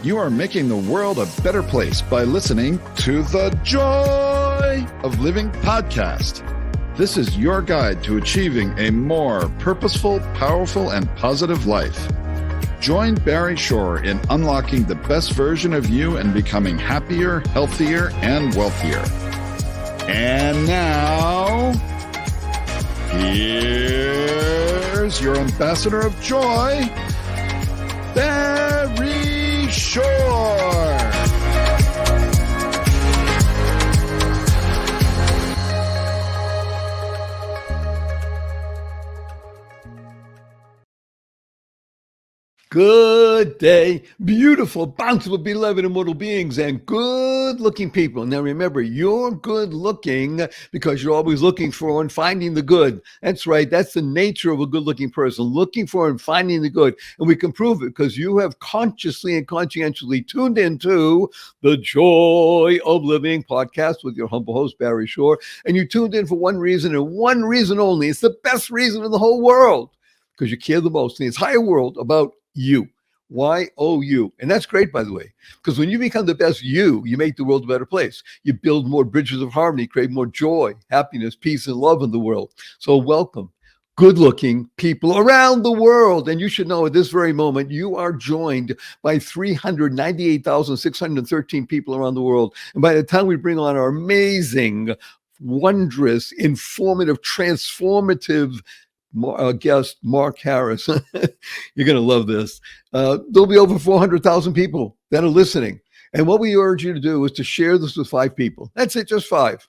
You are making the world a better place by listening to the Joy of Living podcast. This is your guide to achieving a more purposeful, powerful, and positive life. Join Barry Shore in unlocking the best version of you and becoming happier, healthier, and wealthier. And now, here's your ambassador of joy, Barry Shore. Good day, beautiful, bountiful, beloved, immortal beings, and good-looking people. Now remember, you're good-looking because you're always looking for and finding the good. That's right. That's the nature of a good-looking person, looking for and finding the good. And we can prove it because you have consciously and conscientiously tuned into the Joy of Living podcast with your humble host, Barry Shore. And you tuned in for one reason and one reason only. It's the best reason in the whole world because you care the most in the entire world about you. Y-O-U. And that's great, by the way, because when you become the best you make the world a better place. You build more bridges of harmony, create more joy, happiness, peace, and love in the world. So welcome, good-looking people around the world. And you should know at this very moment, you are joined by 398,613 people around the world. And by the time we bring on our amazing, wondrous, informative, transformative guest, Mark Harris. You're going to love this. There'll be over 400,000 people that are listening. And what we urge you to do is to share this with 5 people. That's it, just 5.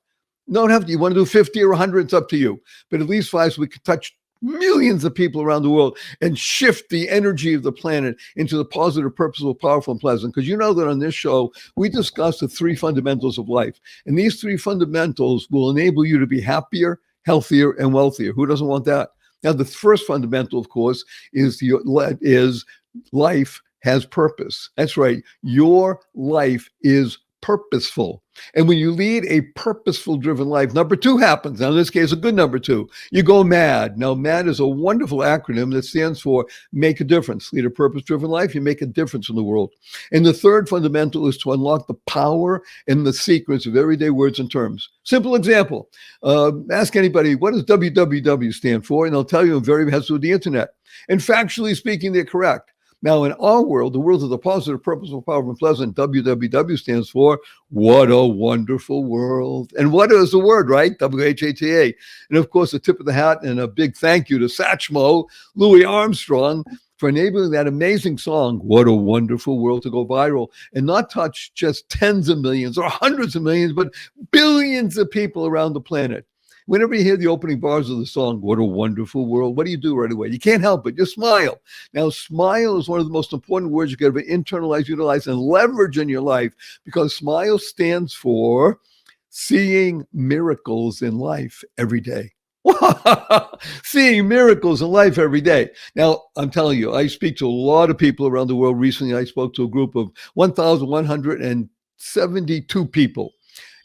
You don't have to, you want to do 50 or 100, it's up to you. But at least 5 so we can touch millions of people around the world and shift the energy of the planet into the positive, purposeful, powerful, and pleasant. Because you know that on this show, we discuss the 3 fundamentals of life. And these 3 fundamentals will enable you to be happier, healthier, and wealthier. Who doesn't want that? Now, the first fundamental, of course, is life has purpose. That's right. Your life is purposeful. And when you lead a purposeful driven life, number 2 happens. Now, in this case, a good number 2. You go MAD. Now, MAD is a wonderful acronym that stands for make a difference. Lead a purpose-driven life, you make a difference in the world. And the third fundamental is to unlock the power and the secrets of everyday words and terms. Simple example. Ask anybody, what does www stand for? And they'll tell you it very has to do with the internet. And factually speaking, they're correct. Now, in our world, the world of the positive, purposeful, powerful, and pleasant, WWW stands for what a wonderful world. And what is the word, right? WHATA. And of course, a tip of the hat and a big thank you to Satchmo, Louis Armstrong, for enabling that amazing song, What a Wonderful World, to go viral and not touch just tens of millions or hundreds of millions, but billions of people around the planet. Whenever you hear the opening bars of the song, What a Wonderful World, what do you do right away? You can't help it. Just smile. Now, smile is one of the most important words you can ever internalize, utilize, and leverage in your life because smile stands for seeing miracles in life every day. Seeing miracles in life every day. Now, I'm telling you, I speak to a lot of people around the world. Recently, I spoke to a group of 1,172 people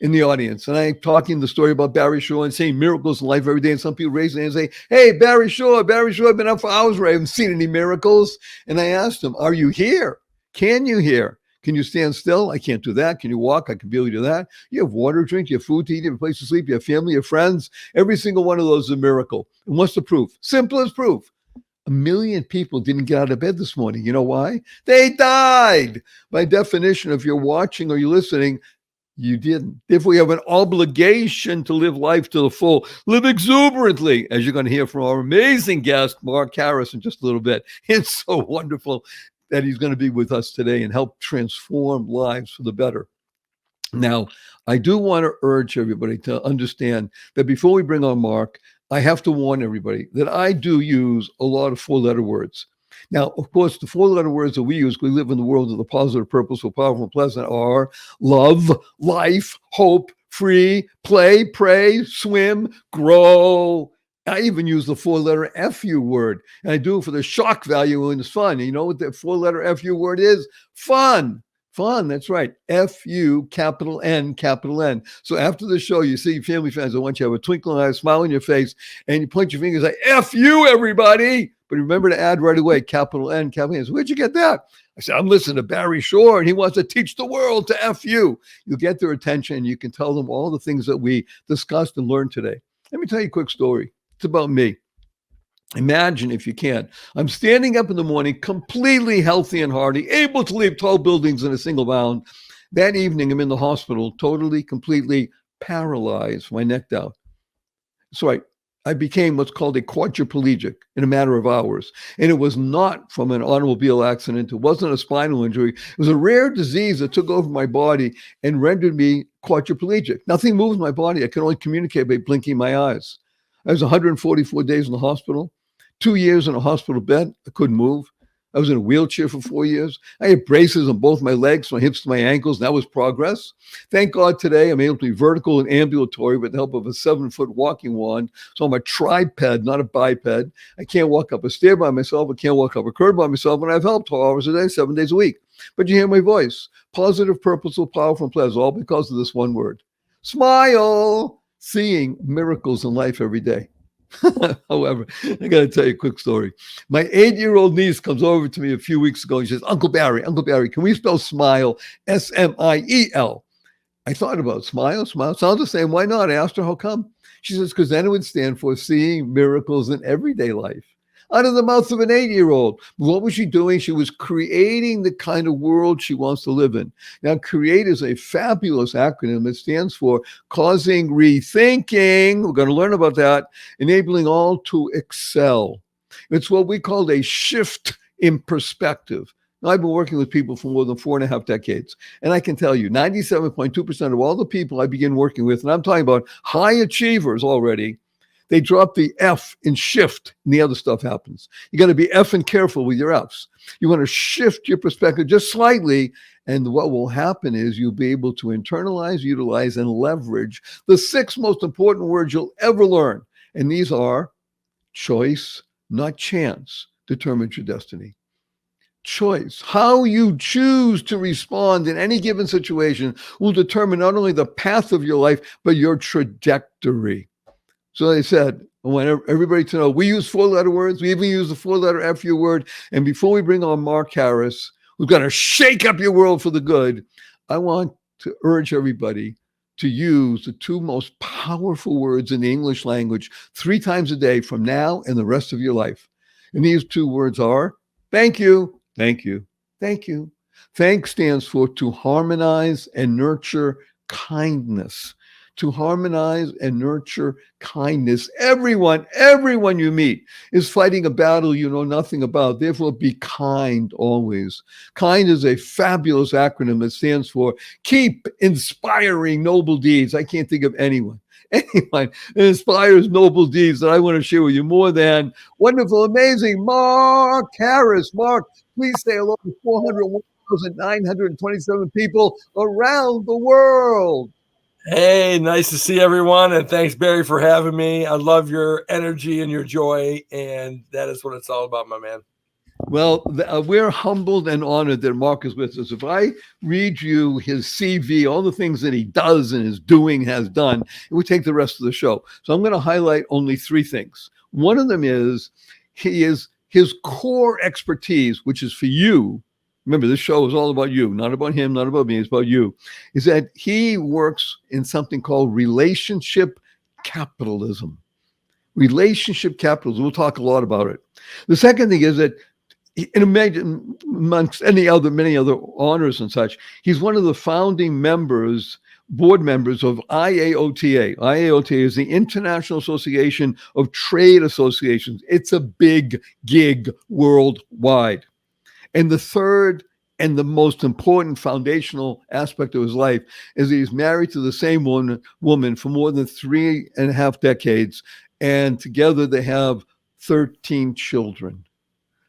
in the audience. And I'm talking the story about Barry Shore and seeing miracles in life every day. And some people raise their hand and say, hey, Barry Shore, I've been up for hours, I haven't seen any miracles. And I asked them, are you here? Can you hear? Can you stand still? I can't do that. Can you walk? I can barely do that. You have water to drink, you have food to eat, you have a place to sleep, you have family, you have friends. Every single one of those is a miracle. And what's the proof? Simple as proof. 1 million people didn't get out of bed this morning. You know why? They died. By definition, if you're watching or you're listening, you didn't. Therefore, you have an obligation to live life to the full. Live exuberantly, as you're going to hear from our amazing guest, Mark Harris, in just a little bit. It's so wonderful that he's going to be with us today and help transform lives for the better. Now, I do want to urge everybody to understand that before we bring on Mark, I have to warn everybody that I do use a lot of 4-letter words. Now, of course, the 4-letter words that we use, we live in the world of the positive, purposeful, powerful, and pleasant, are love, life, hope, free, play, pray, swim, grow. I even use the 4-letter FU word, and I do it for the shock value and it's fun. And you know what the 4-letter FU word is? Fun. Fun, that's right. F-U, capital N, capital N. So after the show, you see family friends, I want you to have a twinkling eye, a smile on your face, and you point your fingers like, F you, everybody. But remember to add right away, capital N, capital N. So where'd you get that? I said, I'm listening to Barry Shore and he wants to teach the world to F you. You get their attention and you can tell them all the things that we discussed and learned today. Let me tell you a quick story. It's about me. Imagine, if you can, I'm standing up in the morning, completely healthy and hearty, able to leap tall buildings in a single bound. That evening, I'm in the hospital, totally, completely paralyzed, my neck down. So I became what's called a quadriplegic in a matter of hours. And it was not from an automobile accident. It wasn't a spinal injury. It was a rare disease that took over my body and rendered me quadriplegic. Nothing moves my body. I can only communicate by blinking my eyes. I was 144 days in the hospital, 2 years in a hospital bed. I couldn't move. I was in a wheelchair for 4 years. I had braces on both my legs, my hips to my ankles. That was progress. Thank God today I'm able to be vertical and ambulatory with the help of a 7-foot walking wand. So I'm a triped, not a biped. I can't walk up a stair by myself. I can't walk up a curb by myself. And I've helped 12 hours a day, 7 days a week. But you hear my voice. Positive, purposeful, powerful, and pleasant, all because of this one word. Smile. Seeing miracles in life every day. However, I got to tell you a quick story. My 8-year-old niece comes over to me a few weeks ago and she says, Uncle Barry, can we spell smile, S-M-I-E-L? I thought about smile sounds the same. Why not? I asked her how come. She says, because then it would stand for seeing miracles in everyday life. Out of the mouth of an 8-year-old. What was she doing? She was creating the kind of world she wants to live in. Now, CREATE is a fabulous acronym. It stands for causing rethinking. We're going to learn about that. Enabling all to excel. It's what we call a shift in perspective. Now, I've been working with people for more than 4.5 decades. And I can tell you, 97.2% of all the people I begin working with, and I'm talking about high achievers already, they drop the F in shift and the other stuff happens. You got to be effing careful with your Fs. You want to shift your perspective just slightly. And what will happen is you'll be able to internalize, utilize, and leverage the 6 most important words you'll ever learn. And these are choice, not chance, determines your destiny. Choice. How you choose to respond in any given situation will determine not only the path of your life, but your trajectory. So they said, I want everybody to know, we use 4-letter words. We even use the 4-letter FU word. And before we bring on Mark Harris, who's going to shake up your world for the good, I want to urge everybody to use the 2 most powerful words in the English language 3 times a day from now and the rest of your life. And these 2 words are, thank you, thank you, thank you. Thank stands for to harmonize and nurture kindness. To harmonize and nurture kindness. Everyone you meet is fighting a battle you know nothing about. Therefore, be kind always. KIND is a fabulous acronym that stands for keep inspiring noble deeds. I can't think of anyone that inspires noble deeds that I want to share with you more than wonderful, amazing Mark Harris. Mark, please say hello to 401,927 people around the world. Hey, nice to see everyone. And thanks, Barry, for having me. I love your energy and your joy. And that is what it's all about, my man. Well, we're humbled and honored that Mark is with us. If I read you his CV, all the things that he does and is doing, has done, it would take the rest of the show. So I'm going to highlight only 3 things. One of them is his core expertise, which is for you. Remember, this show is all about you, not about him, not about me, it's about you, is that he works in something called relationship capitalism. Relationship capitalism. We'll talk a lot about it. The second thing is that amongst many other honors and such, he's one of the founding members, board members of IAOTA. IAOTA is the International Association of Trade Associations. It's a big gig worldwide. And the third and the most important foundational aspect of his life is that he's married to the same woman for more than 3.5 decades. And together they have 13 children.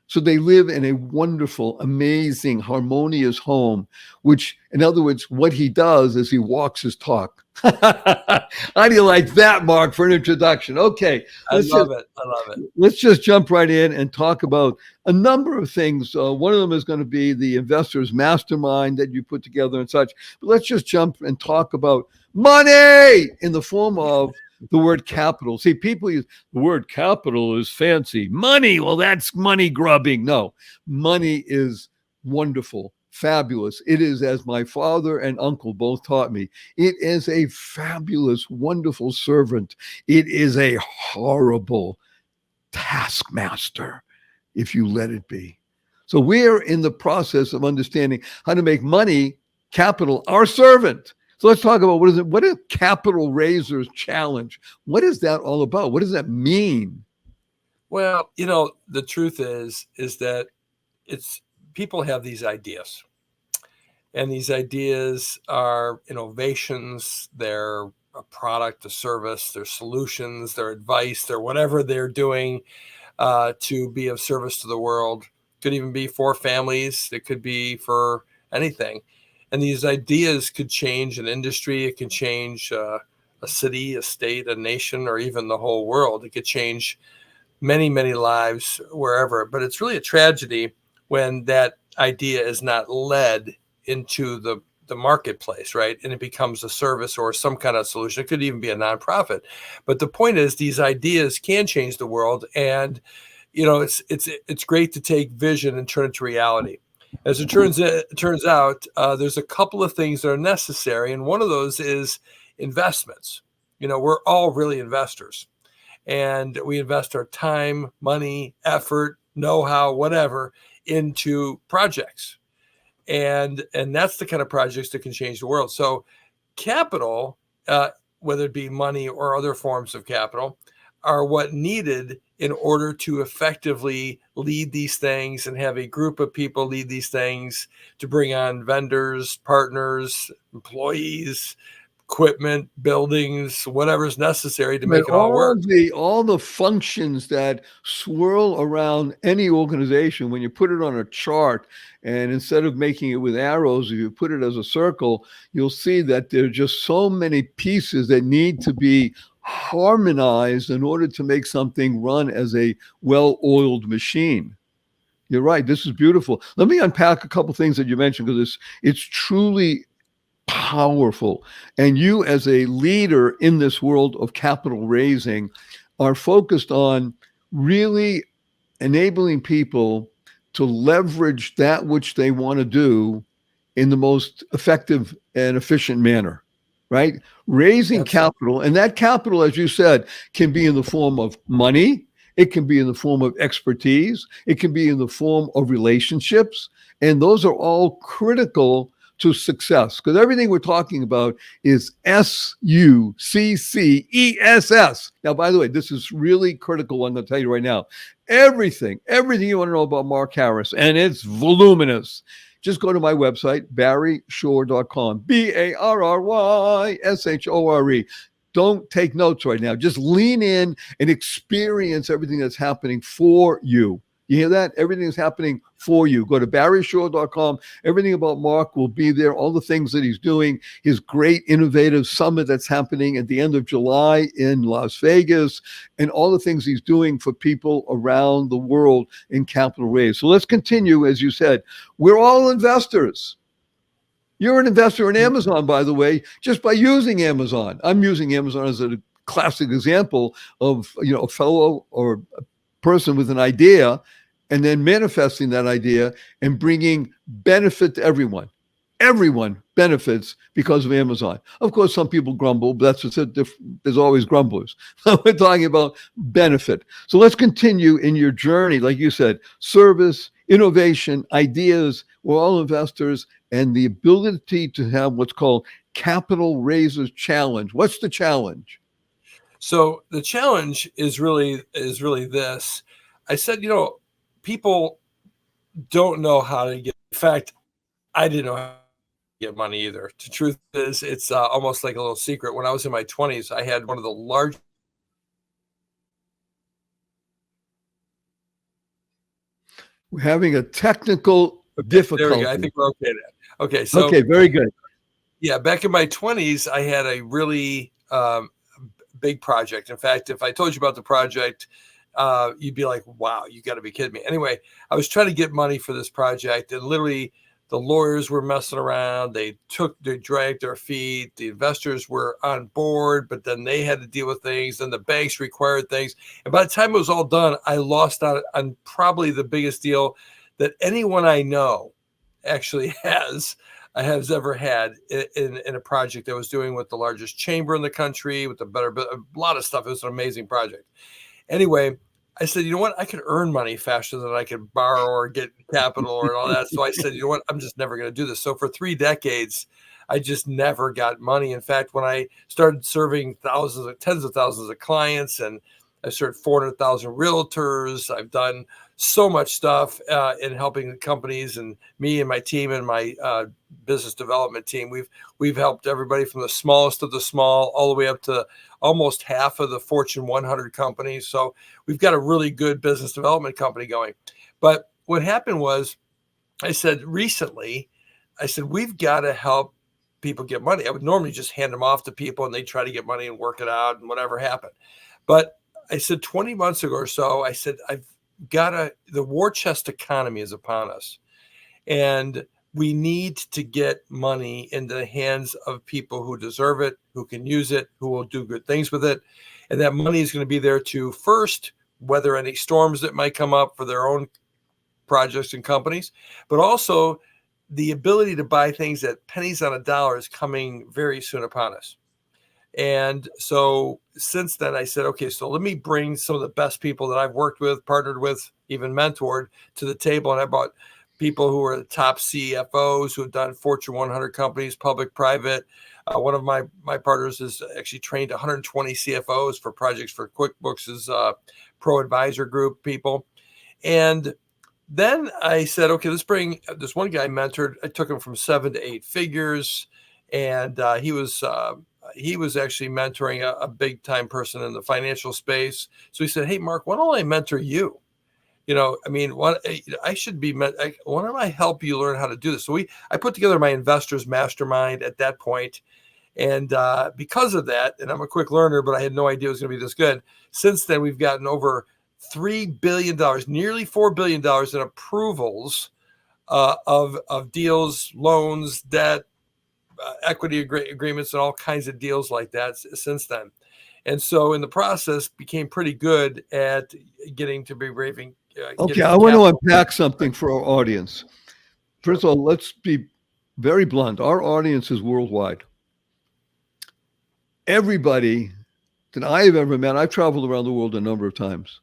So they live in a wonderful, amazing, harmonious home, which, in other words, what he does is he walks his talk. How do you like that, Mark, for an introduction? Okay. I love it. Let's just jump right in and talk about a number of things. One of them is going to be the investors mastermind that you put together and such. But let's just jump and talk about money in the form of the word capital. See, people use the word capital is fancy. Money, well, that's money grubbing. No, money is wonderful, fabulous. It is, as my father and uncle both taught me, it is a fabulous, wonderful servant. It is a horrible taskmaster if you let it be. So we're in the process of understanding how to make money, capital, our servant. So let's talk about what is Capital Raisers Challenge? What is that all about? What does that mean? Well, the truth is that people have these ideas, and these ideas are innovations. They're a product, a service, their solutions, their advice, their whatever they're doing to be of service to the world. Could even be for families. It could be for anything. And these ideas could change an industry. It can change a city, a state, a nation, or even the whole world. It could change many, many lives wherever. But it's really a tragedy when that idea is not led into the marketplace, right? And it becomes a service or some kind of solution. It could even be a nonprofit. But the point is, these ideas can change the world. And, it's great to take vision and turn it to reality. As it turns out, there's a couple of things that are necessary. And one of those is investments. We're all really investors. And we invest our time, money, effort, know-how, whatever, into projects. And that's the kind of projects that can change the world. So capital, whether it be money or other forms of capital, are what needed in order to effectively lead these things and have a group of people lead these things, to bring on vendors, partners, employees, equipment, buildings, whatever's necessary to make it all work. All the functions that swirl around any organization, when you put it on a chart, and instead of making it with arrows, if you put it as a circle, you'll see that there are just so many pieces that need to be harmonized in order to make something run as a well-oiled machine. You're right. This is beautiful. Let me unpack a couple things that you mentioned, because it's truly powerful. And you, as a leader in this world of capital raising, are focused on really enabling people to leverage that which they want to do in the most effective and efficient manner, right? Raising capital, and that capital, as you said, can be in the form of money. It can be in the form of expertise. It can be in the form of relationships. And those are all critical to success, because everything we're talking about is SUCCESS. Now, by the way, this is really critical. I'm going to tell you right now, everything you want to know about Mark Harris, and it's voluminous. Just go to my website, barryshore.com, BARRYSHORE. Don't take notes right now. Just lean in and experience everything that's happening for you. You hear that? Everything is happening for you. Go to barryshore.com. Everything about Mark will be there. All the things that he's doing, his great innovative summit that's happening at the end of July in Las Vegas, and all the things he's doing for people around the world in capital raise. So let's continue. As you said, we're all investors. You're an investor in Amazon, by the way, just by using Amazon. I'm using Amazon as a classic example of, a fellow or a person with an idea, and then manifesting that idea and bringing benefit to everyone. Everyone benefits because of Amazon. Of course, some people grumble, but that's just it. There's always grumblers. We're talking about benefit. So let's continue in your journey. Like you said, service, innovation, ideas. We're all investors, and the ability to have what's called Capital Raisers Challenge. What's the challenge? So the challenge is really this. I said, people don't know how to get. In fact, I didn't know how to get money either. The truth is, it's almost like a little secret. When I was in my 20s, I had one of the largest. We're having a technical difficulty. There we go. I think we're okay now. Okay, so okay, very good. Yeah, back in my 20s, I had a really big project. In fact, if I told you about the project, you'd be like, wow, you got to be kidding me. Anyway, I was trying to get money for this project, and literally the lawyers were messing around. They dragged their feet. The investors were on board, but then they had to deal with things. Then the banks required things. And by the time it was all done, I lost out on probably the biggest deal that anyone I know actually has ever had in a project that I was doing with the largest chamber in the country, with a lot of stuff. It was an amazing project. Anyway, I said, you know what? I could earn money faster than I could borrow or get capital or all that. So I said, you know what? I'm just never going to do this. So for 3 decades, I just never got money. In fact, when I started serving tens of thousands of clients, and I served 400,000 realtors, I've done so much stuff in helping companies, and me and my team and my business development team. We've helped everybody from the smallest of the small all the way up to almost half of the Fortune 100 companies. So we've got a really good business development company going. But what happened was, I said recently, we've got to help people get money. I would normally just hand them off to people and they try to get money and work it out and whatever happened. But I said 20 months ago or so, I said, the war chest economy is upon us. And we need to get money into the hands of people who deserve it, who can use it, who will do good things with it. And that money is going to be there to first weather any storms that might come up for their own projects and companies, but also the ability to buy things at pennies on a dollar is coming very soon upon us. And so since then, I said, okay, so let me bring some of the best people that I've worked with, partnered with, even mentored to the table. And I brought people who are the top CFOs who have done Fortune 100 companies, public, private. One of my partners has actually trained 120 CFOs for projects for QuickBooks' Pro Advisor Group people. And then I said, okay, let's bring this one guy I mentored. I took him from 7 to 8 figures. And he was actually mentoring a big time person in the financial space. So he said, hey, Mark, why don't I mentor you? You know, I mean, why don't I help you learn how to do this? So I put together my investors mastermind at that point. And because of that, and I'm a quick learner, but I had no idea it was going to be this good. Since then, we've gotten over $3 billion, nearly $4 billion in approvals of deals, loans, debt, equity agreements, and all kinds of deals like that since then. And so in the process, became pretty good at getting to be raving. Okay, I want to unpack something for our audience. First of all, let's be very blunt. Our audience is worldwide. Everybody that I have ever met, I've traveled around the world a number of times.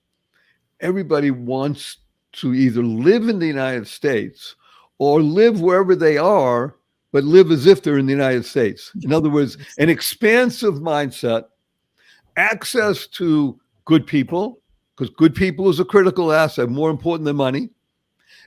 Everybody wants to either live in the United States or live wherever they are, but live as if they're in the United States. In other words, an expansive mindset, access to good people, because good people is a critical asset, more important than money,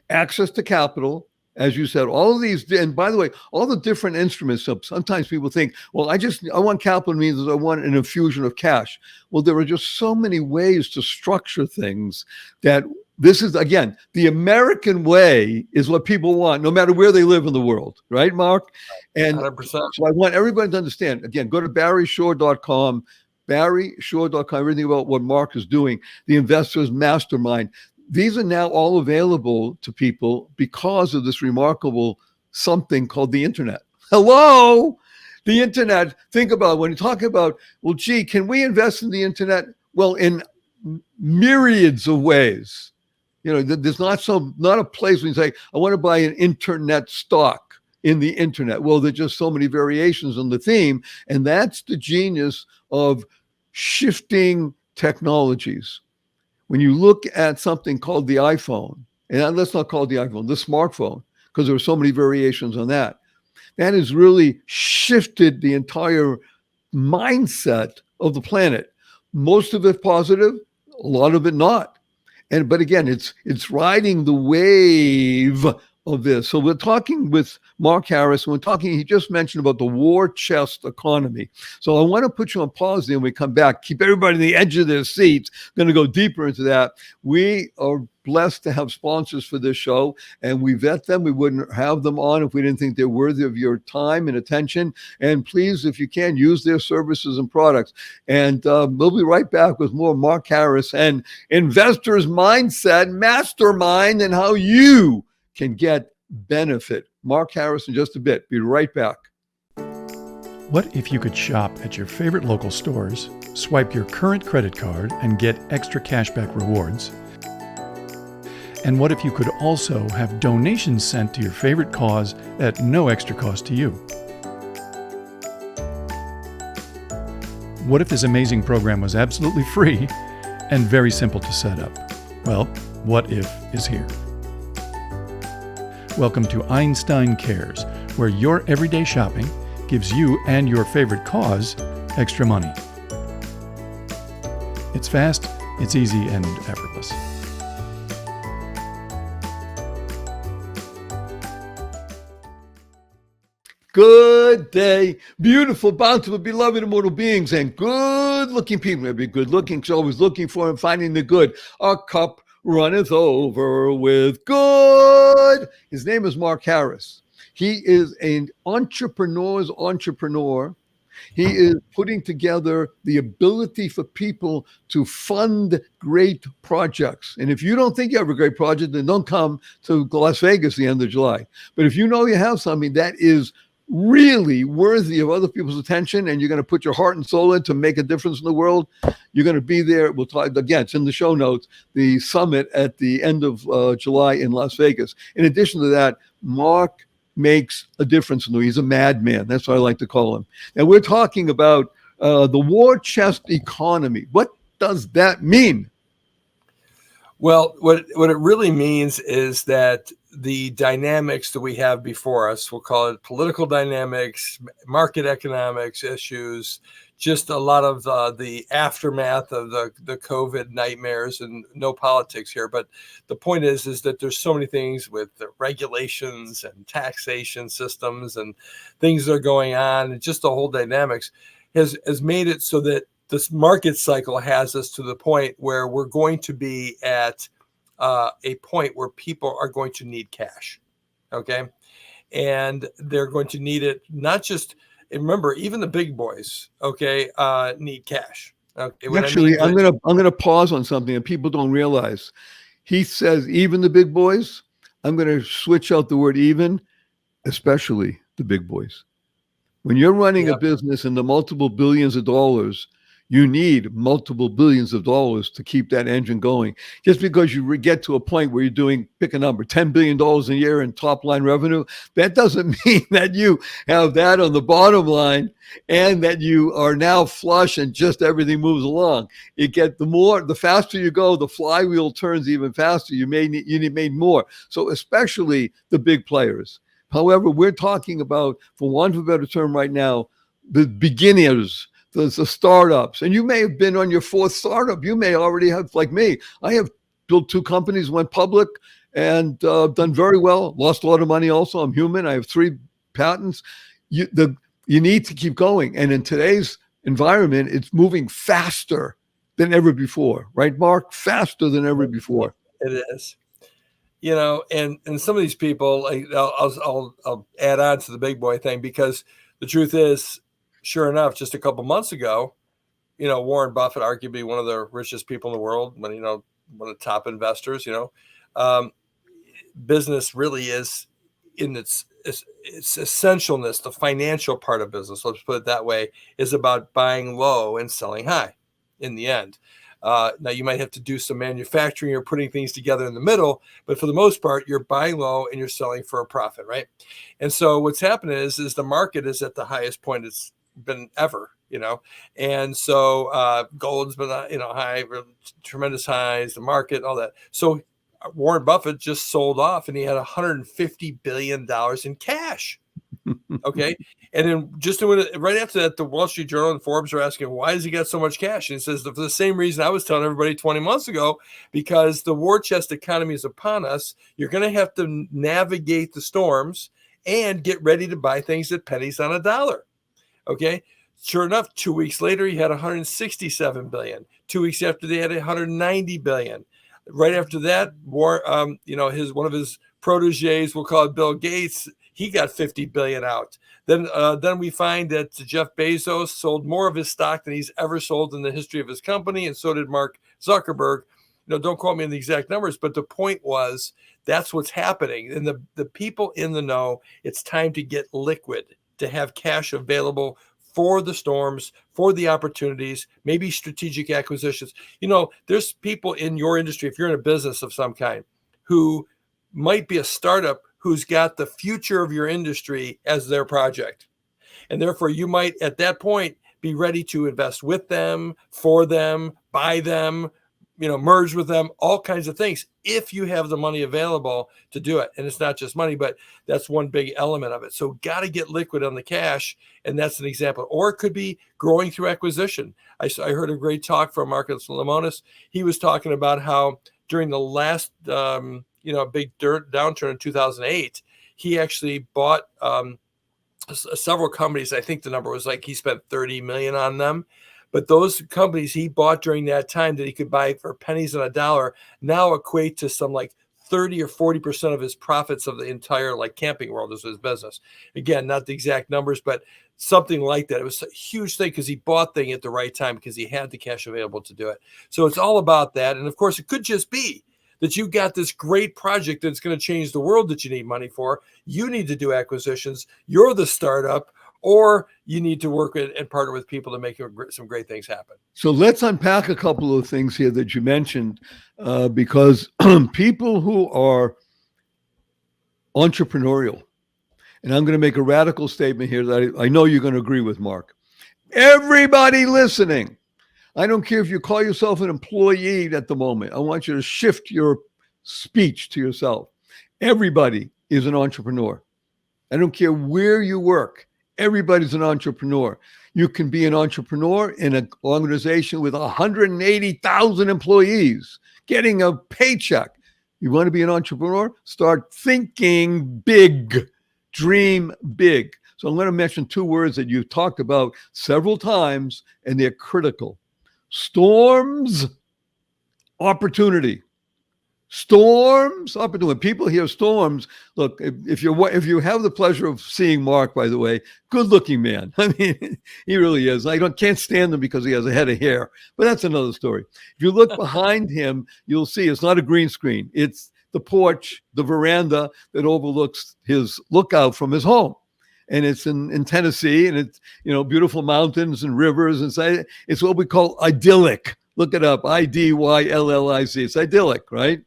access to capital, as you said, all of these, and by the way, all the different instruments. Sometimes people think, well, I want capital means I want an infusion of cash. Well, there are just so many ways to structure things that this is, again, the American way is what people want, no matter where they live in the world. Right, Mark? And 100%. So I want everybody to understand, again, go to barryshore.com, everything about what Mark is doing, the Investors Mastermind. These are now all available to people because of this remarkable something called the internet. Hello, the internet. Think about when you talk about, well, gee, can we invest in the internet? Well, in myriads of ways. You know, there's not a place where you say, I want to buy an internet stock in the internet. Well, there's just so many variations on the theme. And that's the genius of shifting technologies. When you look at something called the iPhone, and let's not call it the iPhone, the smartphone, because there are so many variations on that, that has really shifted the entire mindset of the planet. Most of it positive, a lot of it not. But again, it's riding the wave of this. So we're talking with Mark Harris. He just mentioned about the war chest economy. So I want to put you on pause there when we come back. Keep everybody on the edge of their seats. Going to go deeper into that. We are blessed to have sponsors for this show, and we vet them. We wouldn't have them on if we didn't think they're worthy of your time and attention. And please, if you can, use their services and products. And we'll be right back with more Mark Harris and Investors Mindset Mastermind and how you can get benefit. Mark Harris in just a bit. Be right back. What if you could shop at your favorite local stores, swipe your current credit card, and get extra cashback rewards, And what if you could also have donations sent to your favorite cause at no extra cost to you? What if this amazing program was absolutely free and very simple to set up? Well, What If is here. Welcome to Einstein Cares, where your everyday shopping gives you and your favorite cause extra money. It's fast, it's easy, and effortless. Good day, beautiful, bountiful, beloved, immortal beings, and good-looking people. Every good-looking is always looking for and finding the good. Our cup runneth over with good. His name is Mark Harris. He is an entrepreneur's entrepreneur. He is putting together the ability for people to fund great projects. And if you don't think you have a great project, then don't come to Las Vegas the end of July. But if you know you have something that is really worthy of other people's attention and you're going to put your heart and soul in to make a difference in the world, you're going to be there. We'll talk again, it's in the show notes, the summit at the end of July in Las Vegas. In addition to that, Mark makes a difference. He's a madman. That's what I like to call him. And we're talking about the war chest economy. What does that mean? Well, what it really means is that the dynamics that we have before us, we'll call it political dynamics, market economics issues, just a lot of the aftermath of the COVID nightmares, and no politics here. But the point is that there's so many things with the regulations and taxation systems and things that are going on, and just the whole dynamics has made it so that this market cycle has us to the point where we're going to be at a point where people are going to need cash. Okay. And they're going to need it, not just, and remember, even the big boys, okay, need cash. Okay. Actually, I'm gonna pause on something that people don't realize. He says, even the big boys. I'm going to switch out the word even, especially the big boys. When you're running a business in the multiple billions of dollars, you need multiple billions of dollars to keep that engine going. Just because you get to a point where you're doing, pick a number, $10 billion a year in top line revenue, that doesn't mean that you have that on the bottom line and that you are now flush and just everything moves along. The faster you go, the flywheel turns even faster. You need more. So especially the big players. However, we're talking about, for want of a better term right now, the beginners, the startups. And you may have been on your fourth startup. You may already have, like me, I have built 2 companies, went public, and done very well. Lost a lot of money also. I'm human. I have 3 patents. You need to keep going. And in today's environment, it's moving faster than ever before. Right, Mark? Faster than ever before. It is. And some of these people, I'll add on to the big boy thing, because the truth is, sure enough, just a couple months ago, Warren Buffett, arguably one of the richest people in the world, one of the top investors, business really is in its essentialness, the financial part of business, let's put it that way, is about buying low and selling high in the end. Now, you might have to do some manufacturing or putting things together in the middle, but for the most part, you're buying low and you're selling for a profit, right? And so what's happening is the market is at the highest point it's been ever, and so gold's been high, tremendous highs, the market, all that. So Warren Buffett just sold off and he had $150 billion in cash. Okay. And then right after that, the Wall Street Journal and Forbes are asking, why does he get so much cash? And he says, for the same reason I was telling everybody 20 months ago, because the war chest economy is upon us. You're going to have to navigate the storms and get ready to buy things at pennies on a dollar. Okay. Sure enough, 2 weeks later, he had 167 billion. 2 weeks after, they had 190 billion. Right after that, one of his proteges, we'll call it Bill Gates, he got 50 billion out. Then we find that Jeff Bezos sold more of his stock than he's ever sold in the history of his company, and so did Mark Zuckerberg. Don't quote me on the exact numbers, but the point was that's what's happening. And the people in the know, it's time to get liquid, to have cash available for the storms, for the opportunities, maybe strategic acquisitions. There's people in your industry, if you're in a business of some kind, who might be a startup who's got the future of your industry as their project. And therefore, you might at that point be ready to invest with them, for them, buy them, merge with them, all kinds of things, if you have the money available to do it. And it's not just money, but that's one big element of it. So got to get liquid on the cash. And that's an example. Or it could be growing through acquisition. I heard a great talk from Marcus Lemonis. He was talking about how during the last, big downturn in 2008, he actually bought several companies. I think the number was like he spent $30 million on them. But those companies he bought during that time that he could buy for pennies on a dollar now equate to some like 30 or 40% of his profits of the entire like camping world is his business. Again, not the exact numbers, but something like that. It was a huge thing because he bought things at the right time because he had the cash available to do it. So it's all about that. And of course, it could just be that you got this great project that's going to change the world that you need money for. You need to do acquisitions. You're the startup. Or you need to work with and partner with people to make some great things happen. So let's unpack a couple of things here that you mentioned, because people who are entrepreneurial, and I'm going to make a radical statement here that I know you're going to agree with, Mark. Everybody listening, I don't care if you call yourself an employee at the moment. I want you to shift your speech to yourself. Everybody is an entrepreneur. I don't care where you work. Everybody's an entrepreneur. You can be an entrepreneur in an organization with 180,000 employees getting a paycheck. You want to be an entrepreneur? Start thinking big. Dream big. So I'm going to mention two words that you've talked about several times, and they're critical. Storms, opportunity. Storms, opportunity. When people hear storms, look, if you have the pleasure of seeing Mark, by the way, good-looking man. I mean, he really is. I can't stand him because he has a head of hair, but that's another story. If you look behind him, you'll see it's not a green screen. It's the porch, the veranda that overlooks his lookout from his home. And it's in Tennessee, and it's, beautiful mountains and rivers. And it's what we call idyllic. Look it up, idyllic. It's idyllic, right?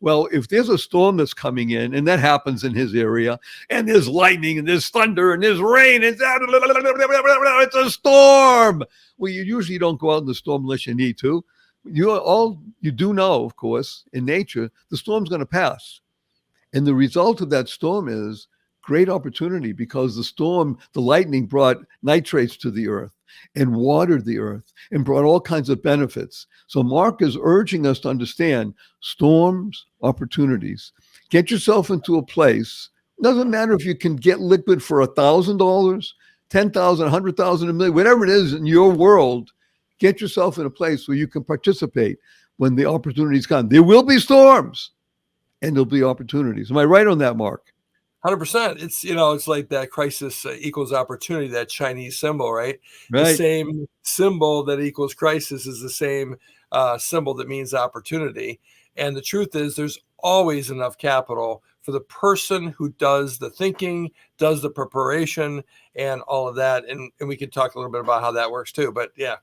Well, if there's a storm that's coming in, and that happens in his area, and there's lightning, and there's thunder, and there's rain, it's a storm. Well, you usually don't go out in the storm unless you need to. You do know, of course, in nature, the storm's going to pass. And the result of that storm is great opportunity, because the lightning brought nitrates to the earth and watered the earth and brought all kinds of benefits. So Mark is urging us to understand storms, opportunities. Get yourself into a place. Doesn't matter if you can get liquid for $1,000, $10,000, $100,000, $1 million, whatever it is in your world. Get yourself in a place where you can participate when the opportunities come. There will be storms, and there'll be opportunities. Am I right on that, Mark? 100%. It's like that crisis equals opportunity, that Chinese symbol, right? Right. The same symbol that equals crisis is the same symbol that means opportunity. And the truth is, there's always enough capital for the person who does the thinking, does the preparation, and all of that. And we could talk a little bit about how that works too. But yeah.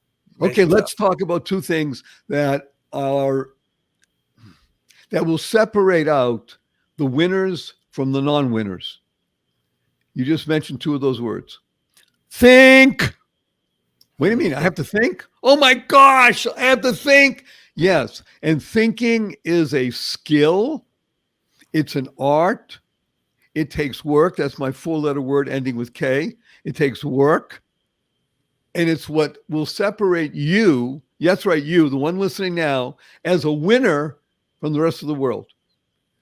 Okay, let's talk about two things that will separate out the winners from the non-winners. You just mentioned two of those words. Think. Wait a minute, I have to think? Oh my gosh, I have to think. Yes, and thinking is a skill. It's an art. It takes work. That's my four-letter word ending with K. It takes work. And it's what will separate you, that's right, you, the one listening now, as a winner from the rest of the world.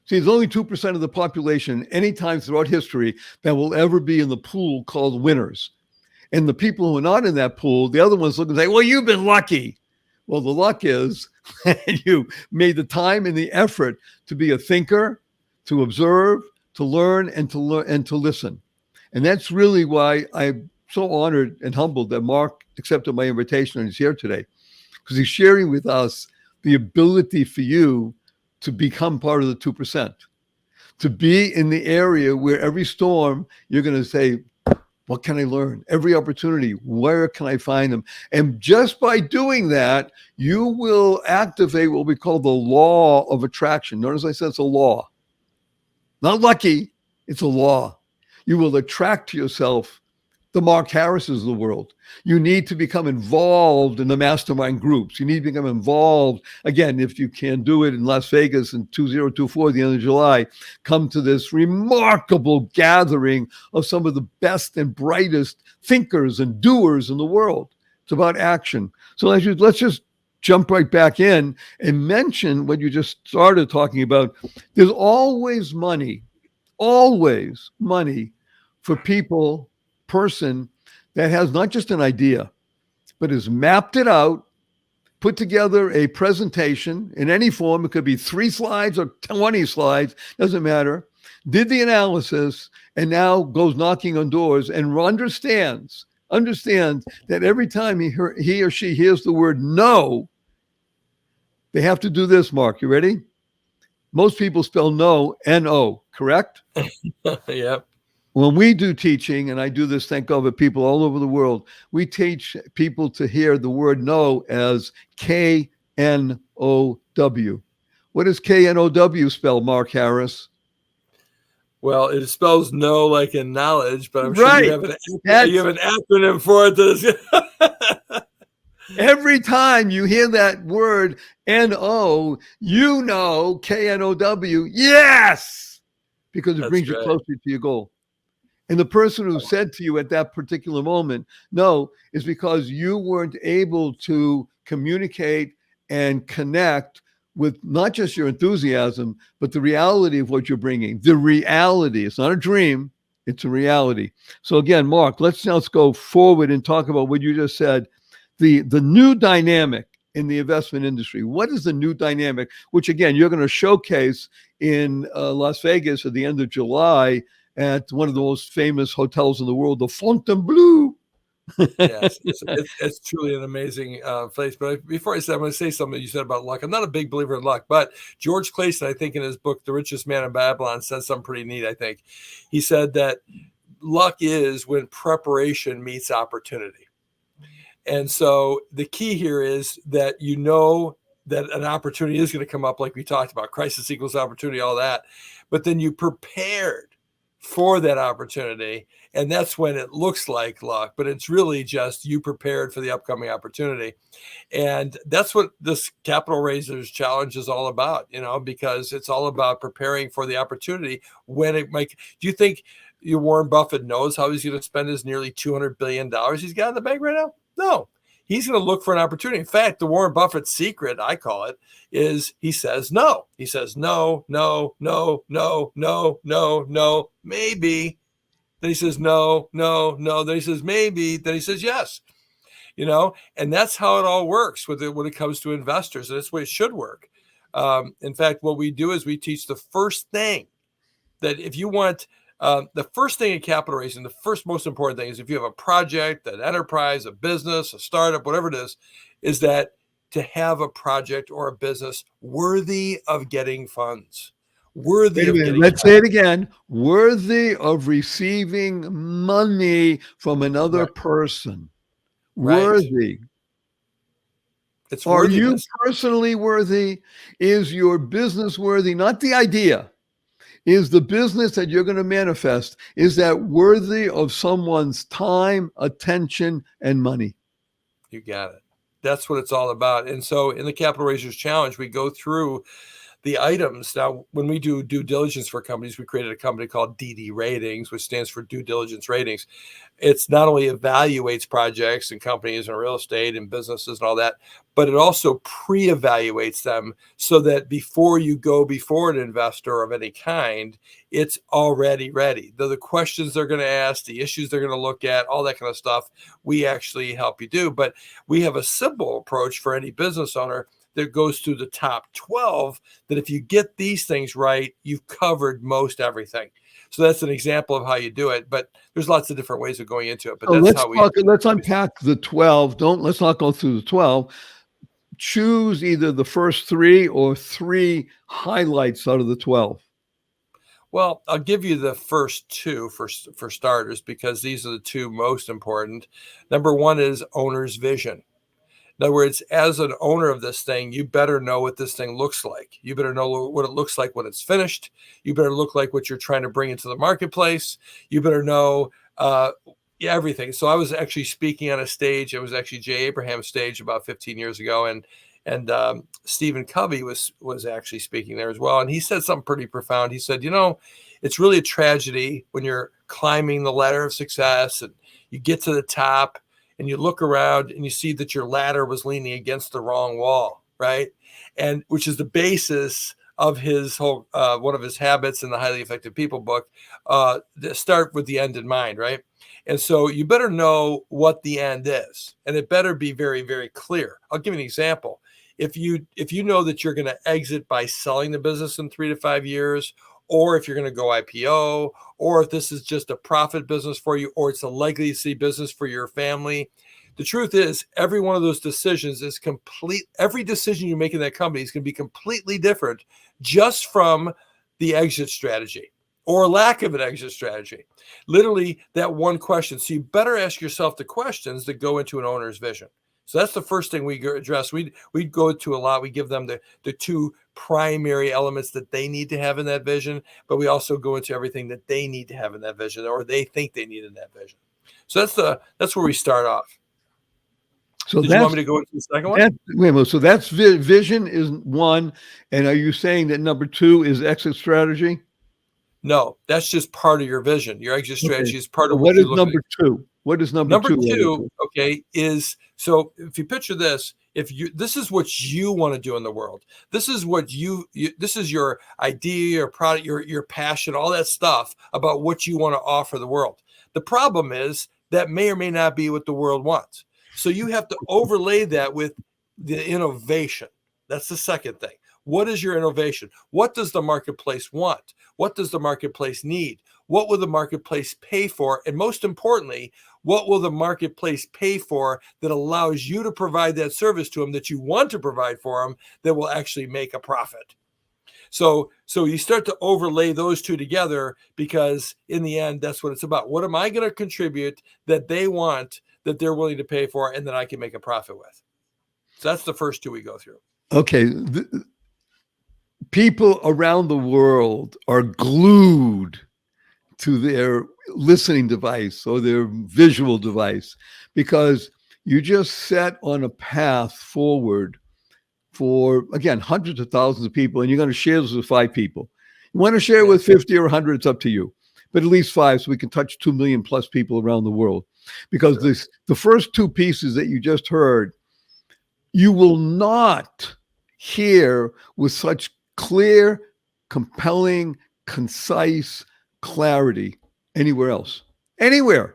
See, there's only 2% of the population anytime throughout history that will ever be in the pool called winners. And the people who are not in that pool, the other ones look and say, well, you've been lucky. Well, the luck is you made the time and the effort to be a thinker, to observe, to learn, and to listen. And that's really why I'm so honored and humbled that Mark accepted my invitation and he's here today, because he's sharing with us the ability for you to become part of the 2%, to be in the area where every storm you're going to say, What can I learn? Every opportunity, where can I find them? And just by doing that, you will activate what we call the law of attraction. Notice I said it's a law. Not lucky, it's a law. You will attract to yourself the Mark Harrises of the world. You need to become involved in the mastermind groups. You need to become involved. Again, if you can do it in Las Vegas in 2024, the end of July, come to this remarkable gathering of some of the best and brightest thinkers and doers in the world. It's about action. So let's just jump right back in and mention what you just started talking about. There's always money for person that has not just an idea, but has mapped it out, put together a presentation in any form. It could be 3 slides or 20 slides, doesn't matter. Did the analysis and now goes knocking on doors and understands that every time he or she hears the word no, they have to do this, Mark. You ready? Most people spell no, N-O, correct? Yep. When we do teaching, and I do this, thank God, with people all over the world, we teach people to hear the word no as K-N-O-W. What does K-N-O-W spell, Mark Harris? Well, it spells no like in knowledge, but I'm sure Right. you have an acronym for it. Every time you hear that word N-O, you know K-N-O-W, yes, because it brings you closer to your goal. And the person who said to you at that particular moment, no, is because you weren't able to communicate and connect with not just your enthusiasm, but the reality of what you're bringing. The reality. It's not a dream. It's a reality. So again, Mark, let's go forward and talk about what you just said, the new dynamic in the investment industry. What is the new dynamic, which again, you're going to showcase in Las Vegas at the end of July at one of the most famous hotels in the world, the Fontainebleau. Yes, it's truly an amazing place. But before I say, I'm going to say something you said about luck. I'm not a big believer in luck, but George Clayson, I think in his book, The Richest Man in Babylon, said something pretty neat, I think. He said that luck is when preparation meets opportunity. And so the key here is that you know that an opportunity is going to come up, like we talked about, crisis equals opportunity, all that. But then you prepared for that opportunity, and that's when it looks like luck, but it's really just you prepared for the upcoming opportunity. And that's what this Capital Raisers Challenge is all about, because it's all about preparing for the opportunity when it might. Do you think Warren Buffett knows how he's going to spend his nearly $200 billion he's got in the bank right now? No. He's going to look for an opportunity. In fact, the Warren Buffett secret, I call it, is he says no. He says no, no, no, no, no, no, no, maybe. Then he says no, no, no. Then he says maybe. Then he says yes. And that's how it all works when it comes to investors. And that's the way it should work. In fact, what we do is we teach the first thing that if you want. The first thing in capital raising, the first most important thing is if you have a project, an enterprise, a business, a startup, whatever it is that to have a project or a business worthy of getting funds. Let's say it again. Worthy of receiving money from another person. Right. Worthy. Are you personally worthy? Is your business worthy? Not the idea. Is the business that you're going to manifest, is that worthy of someone's time, attention, and money? You got it. That's what it's all about. And so in the Capital Raisers Challenge, we go through the items. Now, when we do due diligence for companies, we created a company called DD Ratings, which stands for Due Diligence Ratings. It's not only evaluates projects and companies and real estate and businesses and all that, but it also pre-evaluates them so that before you go before an investor of any kind, it's already ready. The questions they're going to ask, the issues they're going to look at, all that kind of stuff, we actually help you do. But we have a simple approach for any business owner that goes through the top 12, that if you get these things right, you've covered most everything. So that's an example of how you do it, but there's lots of different ways of going into it. But let's unpack the 12. Let's not go through the 12. Choose either the first 3 or 3 highlights out of the 12. Well, I'll give you the first two for starters, because these are the two most important. Number one is owner's vision. In other words, as an owner of this thing, you better know what this thing looks like. You better know what it looks like when it's finished. You better look like what you're trying to bring into the marketplace. You better know everything. So I was actually speaking on a stage. It was actually Jay Abraham's stage about 15 years ago, and Stephen Covey was actually speaking there as well. And he said something pretty profound. He said, it's really a tragedy when you're climbing the ladder of success and you get to the top and you look around and you see that your ladder was leaning against the wrong wall, right? And which is the basis of his whole, one of his habits in the Highly Effective People book, start with the end in mind, right? And so you better know what the end is, and it better be very, very clear. I'll give you an example. If you know that you're going to exit by selling the business in 3 to 5 years, or if you're going to go IPO, or if this is just a profit business for you, or it's a legacy business for your family, the truth is every one of those decisions is complete. Every decision you make in that company is going to be completely different just from the exit strategy or lack of an exit strategy. Literally that one question. So you better ask yourself the questions that go into an owner's vision. So that's the first thing we address. We go to a lot. We give them the two primary elements that they need to have in that vision, but we also go into everything that they need to have in that vision, or they think they need in that vision. So that's where we start off. So did you want me to go into the second one? So that's vision is one, and are you saying that number two is exit strategy? No, that's just part of your vision. Your exit strategy is part of what is number two? What is number two? Number two, okay, is, so if you picture this, this is what you want to do in the world. This is what this is your idea, your product, your passion, all that stuff about what you want to offer the world. The problem is that may or may not be what the world wants. So you have to overlay that with the innovation. That's the second thing. What is your innovation? What does the marketplace want? What does the marketplace need? What will the marketplace pay for? And most importantly, what will the marketplace pay for that allows you to provide that service to them that you want to provide for them that will actually make a profit? So you start to overlay those two together, because in the end, that's what it's about. What am I going to contribute that they want, that they're willing to pay for, and that I can make a profit with? So that's the first two we go through. Okay. People around the world are glued to their listening device or their visual device, because you just set on a path forward for, again, hundreds of thousands of people, and you're going to share this with 5 people. You want to share it with 50 or 100, it's up to you, but at least 5, so we can touch 2 million plus people around the world. Because the first 2 pieces that you just heard, you will not hear with such clear, compelling, concise clarity anywhere else. Anywhere.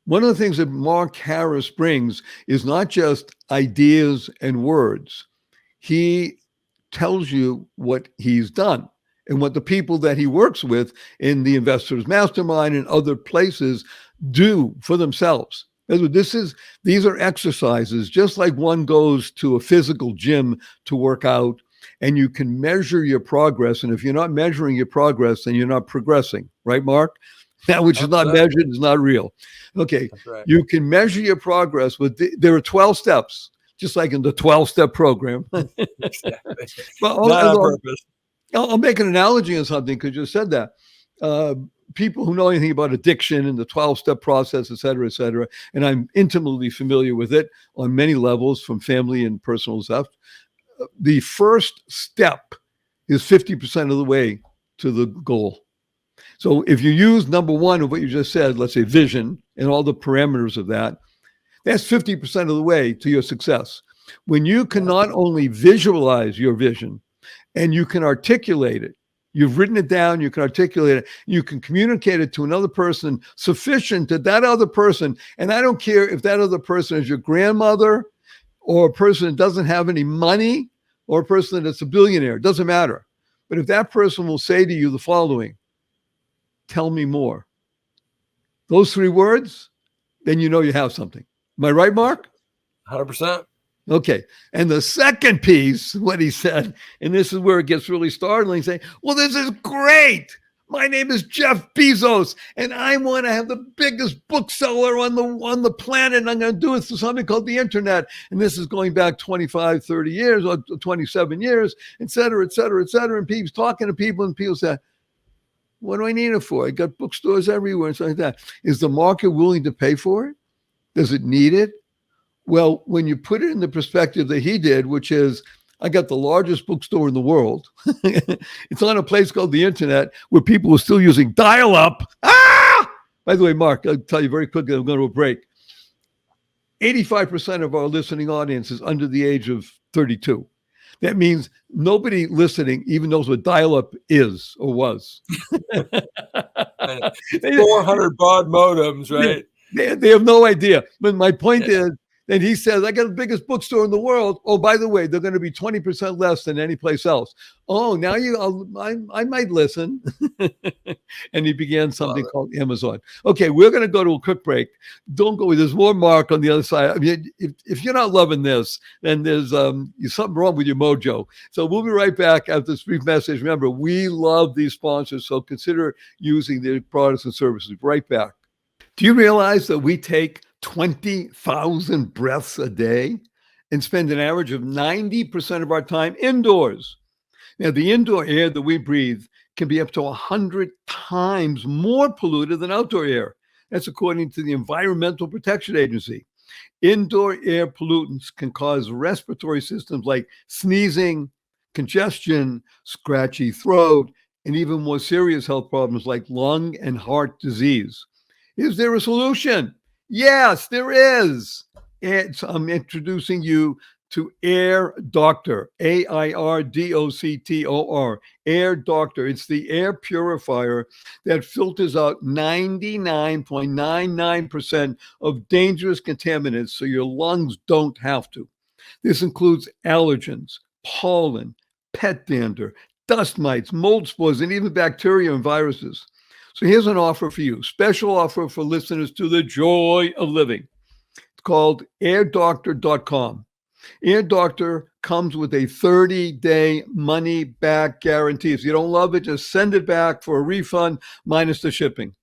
One of the things that Mark Harris brings is not just ideas and words. He tells you what he's done and what the people that he works with in the Investors Mastermind and other places do for themselves. These are exercises, just like one goes to a physical gym to work out, and you can measure your progress. And if you're not measuring your progress, then you're not progressing, right, Mark? That which is not measured is not real. Okay, right. You can measure your progress with there are 12 steps, just like in the 12-step program. Exactly. Not on purpose. I'll make an analogy on something, because you said that. People who know anything about addiction and the 12-step process, et cetera, and I'm intimately familiar with it on many levels, from family and personal stuff. The first step is 50% of the way to the goal. So if you use number 1 of what you just said, let's say vision, and all the parameters of that, that's 50% of the way to your success. When you can not only visualize your vision, and you can articulate it, you've written it down, you can articulate it, you can communicate it to another person sufficient that other person, and I don't care if that other person is your grandmother, or a person that doesn't have any money, or a person that's a billionaire, it doesn't matter. But if that person will say to you the following, tell me more, those 3 words, then you know you have something. Am I right, Mark? 100%. Okay. And the second piece, what he said, and this is where it gets really startling, saying, well, this is great, My name is Jeff Bezos, and I want to have the biggest bookseller on the planet, and I'm going to do it through something called the internet. And this is going back 25, 30 years, or 27 years, et cetera, et cetera, et cetera. And people's talking to people, and people say, what do I need it for? I got bookstores everywhere and stuff like that. Is the market willing to pay for it? Does it need it? Well, when you put it in the perspective that he did, which is, I got the largest bookstore in the world. It's on a place called the internet where people are still using dial-up. Ah! By the way, Mark, I'll tell you very quickly, I'm going to a break. 85% of our listening audience is under the age of 32. That means nobody listening even knows what dial-up is or was. 400 baud modems, right? They have no idea. But my point is, and he says, I got the biggest bookstore in the world. Oh, by the way, they're going to be 20% less than any place else. Oh, now I might listen. And he began something called Amazon. Okay, we're going to go to a quick break. Don't go. There's more Mark on the other side. I mean, if you're not loving this, then there's something wrong with your mojo. So we'll be right back after this brief message. Remember, we love these sponsors, so consider using their products and services. Right back. Do you realize that we take 20,000 breaths a day and spend an average of 90% of our time indoors? Now, the indoor air that we breathe can be up to 100 times more polluted than outdoor air. That's according to the Environmental Protection Agency. Indoor air pollutants can cause respiratory systems like sneezing, congestion, scratchy throat, and even more serious health problems like lung and heart disease. Is there a solution? Yes, there is. I'm introducing you to Air Doctor, AIRDOCTOR, Air Doctor. It's the air purifier that filters out 99.99% of dangerous contaminants so your lungs don't have to. This includes allergens, pollen, pet dander, dust mites, mold spores, and even bacteria and viruses. So here's an offer for you, special offer for listeners to The Joy of Living. It's called airdoctor.com. Air Doctor comes with a 30-day money-back guarantee. If you don't love it, just send it back for a refund minus the shipping.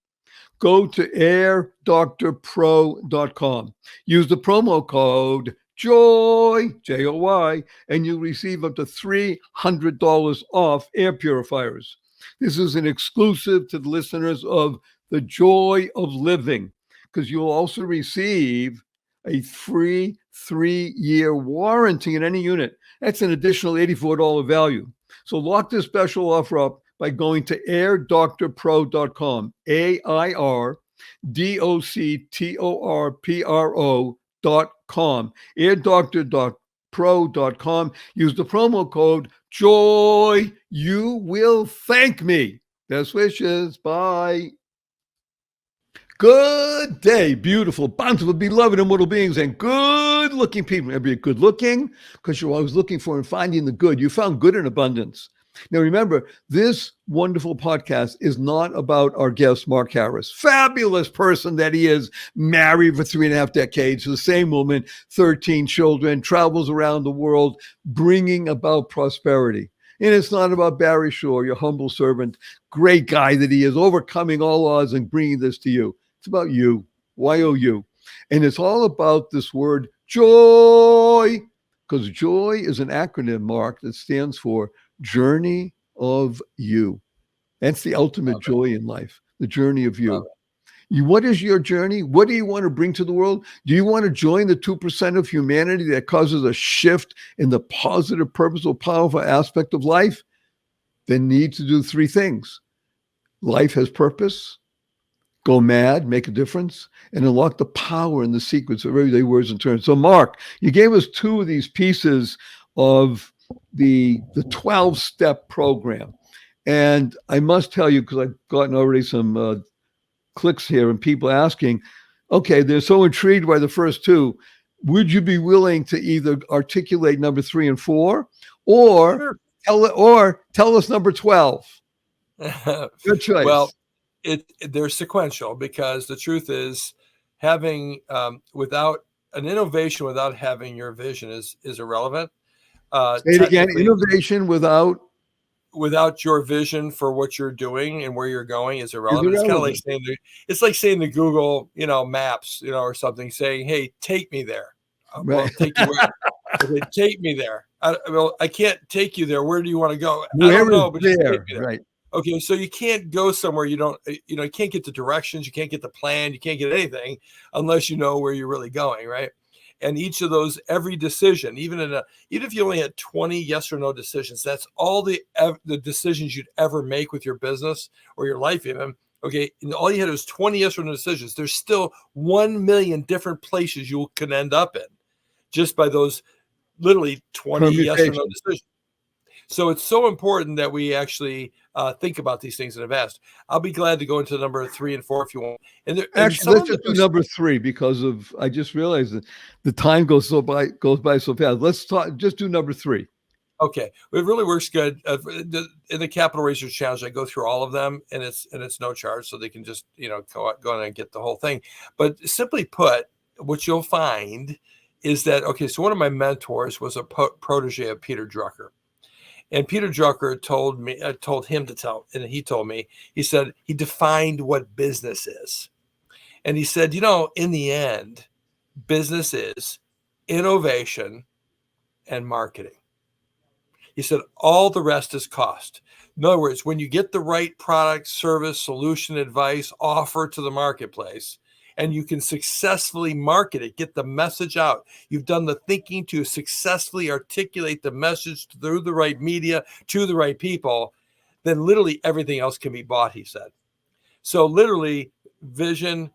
Go to airdoctorpro.com. Use the promo code JOY, J-O-Y, and you'll receive up to $300 off air purifiers. This is an exclusive to the listeners of The Joy of Living, because you'll also receive a free 3-year warranty in any unit. That's an additional $84 value. So lock this special offer up by going to airdoctorpro.com, airdoctorpro.com, airdoctor.pro.com. Use the promo code JOY. You will thank me. Best wishes. Bye. Good day, beautiful, bountiful, beloved, immortal beings, and good-looking people. Remember, good looking because you're always looking for and finding the good. You found good in abundance. Now, remember, this wonderful podcast is not about our guest, Mark Harris. Fabulous person that he is, married for 3.5 decades to the same woman, 13 children, travels around the world, bringing about prosperity. And it's not about Barry Shore, your humble servant, great guy that he is, overcoming all odds and bringing this to you. It's about you, Y-O-U. And it's all about this word joy, because joy is an acronym, Mark, that stands for Journey of You. That's the ultimate joy in life, the journey of you. What is your journey? What do you want to bring to the world? Do you want to join the 2% of humanity that causes a shift in the positive, purposeful, powerful aspect of life? Then need to do 3 things. Life has purpose, go mad, make a difference, and unlock the power and the secrets of everyday words and terms. So Mark, you gave us 2 of these pieces of the 12-step program. And I must tell you, because I've gotten already some clicks here and people asking, okay, they're so intrigued by the first 2. Would you be willing to either articulate number 3 and 4 or tell us number 12? Good choice. Well, they're sequential, because the truth is having without an innovation without having your vision is irrelevant. Say it again, innovation without without your vision for what you're doing and where you're going is irrelevant. It's It's kind of like irrelevant. it's like saying to Google, Maps, or something, saying, "Hey, take me there." Well, Right. take you where? Okay, take me there. I can't take you there. Where do you want to go? I Where don't know, is but just take there? me there. Right. Okay, so you can't go somewhere you don't, you can't get the directions, you can't get the plan, you can't get anything unless you know where you're really going, right? And each of those, every decision, even if you only had 20 yes or no decisions, that's all the decisions you'd ever make with your business or your life, even. Okay, and all you had was 20 yes or no decisions. There's still 1 million different places you can end up in just by those literally 20 yes or no Permutation. decisions. So it's so important that we actually think about these things in advance. I'll be glad to go into number 3 and 4 if you want. And Actually, some let's of them just do number 3 because I just realized that the time goes by so fast. Let's just do number 3. Okay, it really works good. In the Capital Raisers Challenge, I go through all of them, and it's no charge, so they can just go on and get the whole thing. But simply put, what you'll find is that so one of my mentors was a protege of Peter Drucker. And Peter Drucker told me, and he told me, he said, he defined what business is. And he said, in the end, business is innovation and marketing. He said, all the rest is cost. In other words, when you get the right product, service, solution, advice, offer to the marketplace, and you can successfully market it, get the message out. You've done the thinking to successfully articulate the message through the right media to the right people, then literally everything else can be bought, he said. So literally vision,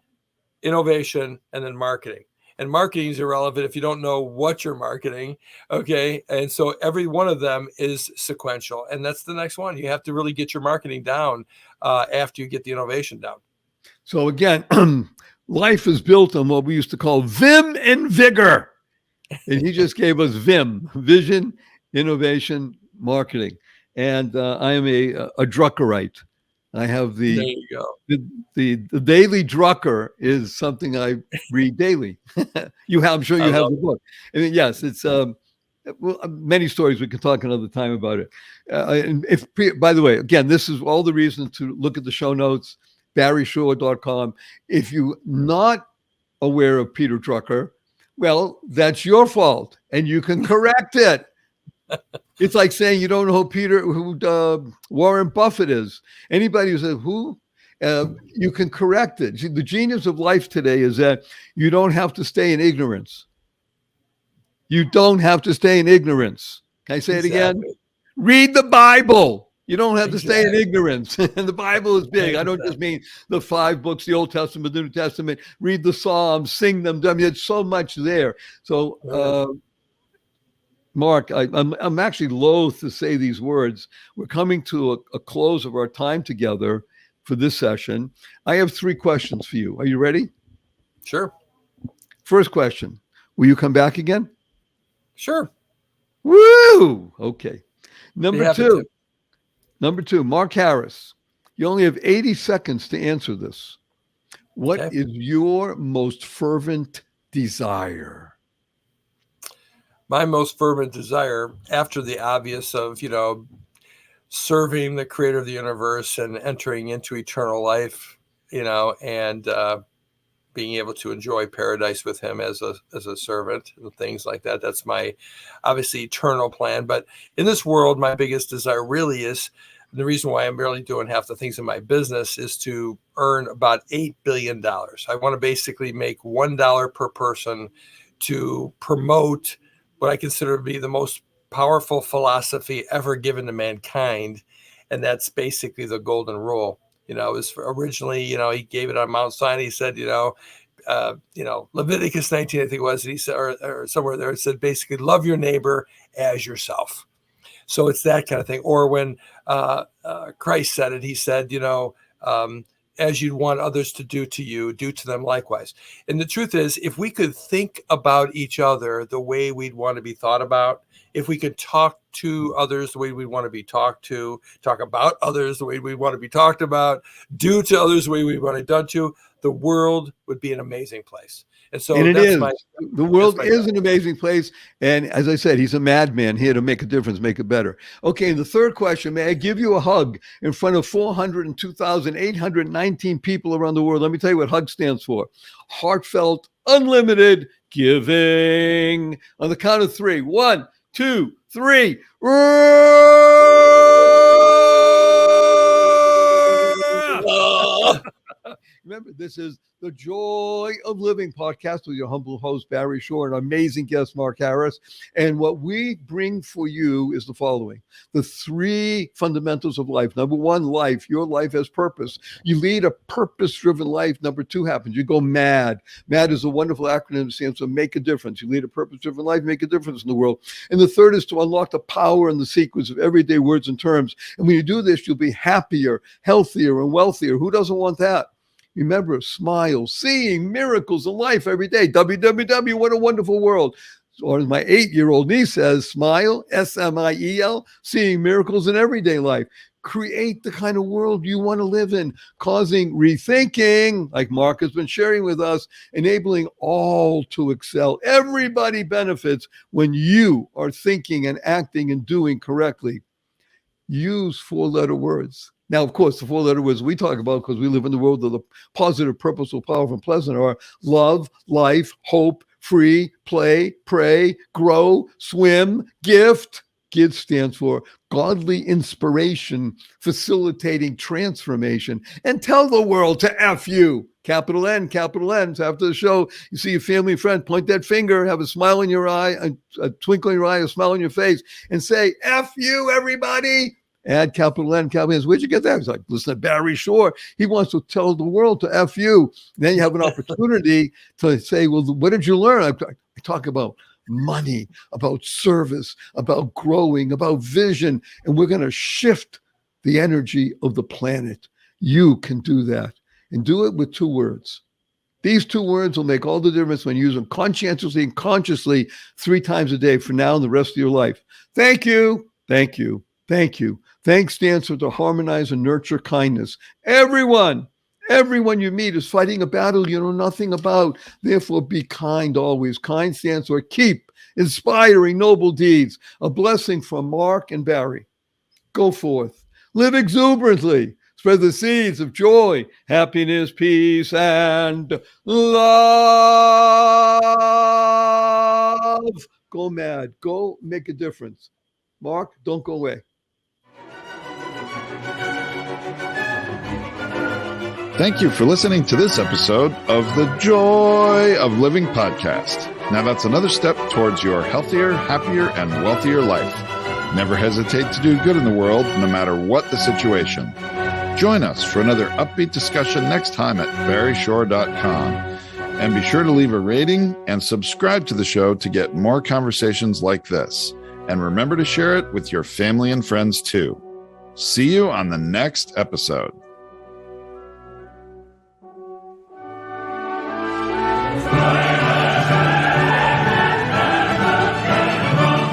innovation, and then marketing. And marketing is irrelevant if you don't know what you're marketing. Okay. And so every one of them is sequential. And that's the next one. You have to really get your marketing down after you get the innovation down. So again, life is built on what we used to call vim and vigor. And he just gave us vim, vision, innovation, marketing. And I am a Druckerite. I have There you go. the Daily Drucker is something I read daily. I'm sure you have the book. I mean, yes, it's many stories. We can talk another time about it. And by the way, again, this is all the reason to look at the show notes, barryshore.com. If you're not aware of Peter Drucker, well, that's your fault, and you can correct it. It's like saying you don't know who Warren Buffett is. Anybody who says who, you can correct it. The genius of life today is that you don't have to stay in ignorance. You don't have to stay in ignorance. Can I say it again? Read the Bible. You don't have to stay in ignorance. And the Bible is big. I don't just mean the 5 books, the Old Testament, the New Testament. Read the Psalms, sing them. I mean, it's so much there. So, Mark, I'm actually loath to say these words. We're coming to a close of our time together for this session. I have 3 questions for you. Are you ready? Sure. First question. Will you come back again? Sure. Woo! Okay. Number 2, Mark Harris. You only have 80 seconds to answer this. What is your most fervent desire? My most fervent desire, after the obvious of, serving the creator of the universe and entering into eternal life, and being able to enjoy paradise with him as a servant and things like that. That's my obviously eternal plan. But in this world, my biggest desire really is, the reason why I'm barely doing half the things in my business is to earn about $8 billion. I want to basically make $1 per person to promote what I consider to be the most powerful philosophy ever given to mankind. And that's basically the golden rule. It was originally, he gave it on Mount Sinai. He said, Leviticus 19, I think it was, and he said, or somewhere there, it said basically love your neighbor as yourself. So it's that kind of thing. Or when Christ said it, he said, as you'd want others to do to you, do to them likewise. And the truth is, if we could think about each other the way we'd want to be thought about, if we could talk to others the way we want to be talked to, talk about others the way we want to be talked about, do to others the way we want to be done to, the world would be an amazing place. And so And it that's is. my The world my is an amazing place. And as I said, he's a madman here to make a difference, make it better. Okay, and the third question, may I give you a hug in front of 402,819 people around the world? Let me tell you what HUG stands for. Heartfelt, unlimited giving. On the count of three. 1, 2, 3. Remember, this is the Joy of Living podcast with your humble host, Barry Shore, and amazing guest, Mark Harris. And what we bring for you is the following: the 3 fundamentals of life. Number 1, life. Your life has purpose. You lead a purpose-driven life. Number 2 happens. You go mad. MAD is a wonderful acronym that stands for make a difference. You lead a purpose-driven life, make a difference in the world. And the third is to unlock the power and the sequence of everyday words and terms. And when you do this, you'll be happier, healthier, and wealthier. Who doesn't want that? Remember, smile, seeing miracles in life every day. WWW, what a wonderful world. Or as my 8-year-old niece says, smile, SMIEL, seeing miracles in everyday life. Create the kind of world you want to live in, causing rethinking, like Mark has been sharing with us, enabling all to excel. Everybody benefits when you are thinking and acting and doing correctly. Use 4-letter words. Now, of course, the 4-letter words we talk about, because we live in the world of the positive, purposeful, powerful, and pleasant, are love, life, hope, free, play, pray, grow, swim, gift. GID stands for godly inspiration, facilitating transformation, and tell the world to F you. Capital N, capital N. So after the show, you see your family and friend, point that finger, have a smile in your eye, a twinkle in your eye, a smile on your face, and say, F you, everybody. Add capital N, capital N. Where'd you get that? He's like, listen to Barry Shore. He wants to tell the world to F you. Then you have an opportunity to say, well, what did you learn? I talk about money, about service, about growing, about vision, and we're going to shift the energy of the planet. You can do that, and do it with 2 words. These 2 words will make all the difference when you use them conscientiously and consciously 3 times a day for now and the rest of your life. Thank you. Thank you. Thank you. Thanks stands for to harmonize and nurture kindness. Everyone you meet is fighting a battle you know nothing about. Therefore, be kind always. Kind stands for keep inspiring noble deeds. A blessing from Mark and Barry. Go forth. Live exuberantly. Spread the seeds of joy, happiness, peace, and love. Go mad. Go make a difference. Mark, don't go away. Thank you for listening to this episode of the Joy of Living podcast. Now that's another step towards your healthier, happier, and wealthier life. Never hesitate to do good in the world, no matter what the situation. Join us for another upbeat discussion next time at barryshore.com. And be sure to leave a rating and subscribe to the show to get more conversations like this. And remember to share it with your family and friends too. See you on the next episode.